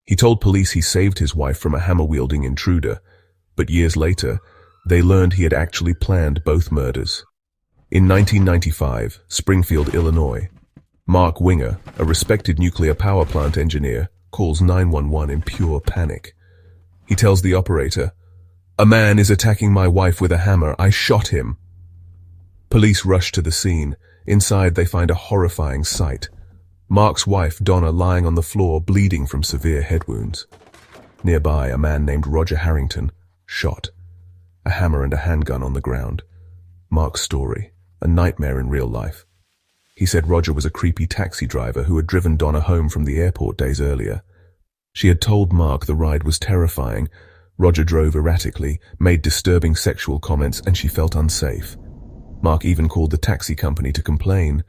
He told police he saved his wife from a hammer-wielding intruder, but years later, they learned he had actually planned both murders. In 1995, Springfield, Illinois, Mark Winger, a respected nuclear power plant engineer, calls 911 in pure panic. He tells the operator, "A man is attacking my wife with a hammer. I shot him." Police rush to the scene. Inside, they find a horrifying sight. Mark's wife, Donna, lying on the floor, bleeding from severe head wounds. Nearby, a man named Roger Harrington, shot. A hammer and a handgun on the ground. Mark's story, a nightmare in real life. He said Roger was a creepy taxi driver who had driven Donna home from the airport days earlier. She had told Mark the ride was terrifying. Roger drove erratically, made disturbing sexual comments, and she felt unsafe. Mark even called the taxi company to complain.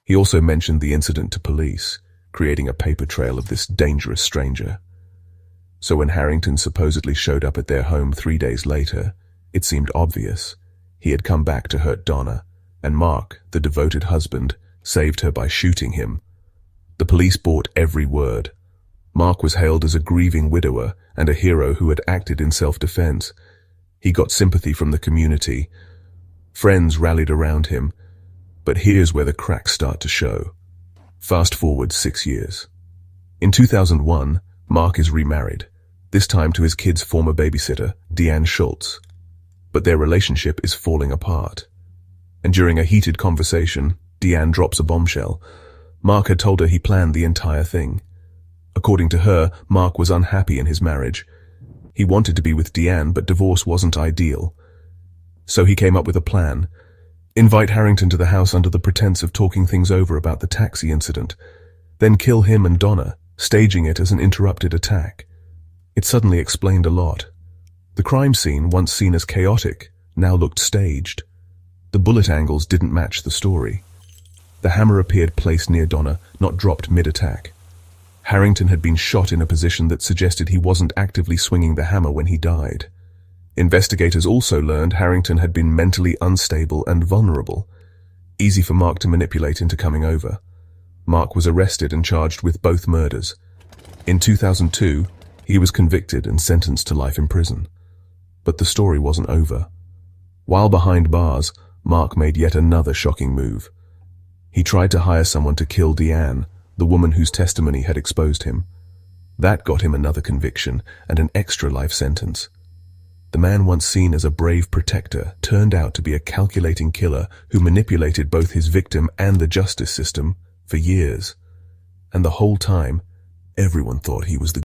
He also mentioned the incident to police, creating a paper trail of this dangerous stranger. So when Harrington supposedly showed up at their home 3 days later, it seemed obvious. He had come back to hurt Donna, and Mark, the devoted husband, saved her by shooting him. The police bought every word. Mark was hailed as a grieving widower and a hero who had acted in self-defense. He got sympathy from the community. Friends rallied around him. But here's where the cracks start to show. Fast forward 6 years. In 2001, Mark is remarried, this time to his kid's former babysitter, Deanne Schultz. But their relationship is falling apart. And during a heated conversation, Deanne drops a bombshell. Mark had told her he planned the entire thing. According to her, Mark was unhappy in his marriage. He wanted to be with Deanne, but divorce wasn't ideal. So he came up with a plan. Invite Harrington to the house under the pretense of talking things over about the taxi incident. Then kill him and Donna, staging it as an interrupted attack. It suddenly explained a lot. The crime scene, once seen as chaotic, now looked staged. The bullet angles didn't match the story. The hammer appeared placed near Donna, not dropped mid-attack. Harrington had been shot in a position that suggested he wasn't actively swinging the hammer when he died. Investigators also learned Harrington had been mentally unstable and vulnerable. Easy for Mark to manipulate into coming over. Mark was arrested and charged with both murders. In 2002, he was convicted and sentenced to life in prison. But the story wasn't over. While behind bars, Mark made yet another shocking move. He tried to hire someone to kill Deanne, the woman whose testimony had exposed him. That got him another conviction and an extra life sentence. The man once seen as a brave protector turned out to be a calculating killer who manipulated both his victim and the justice system for years. And the whole time, everyone thought he was the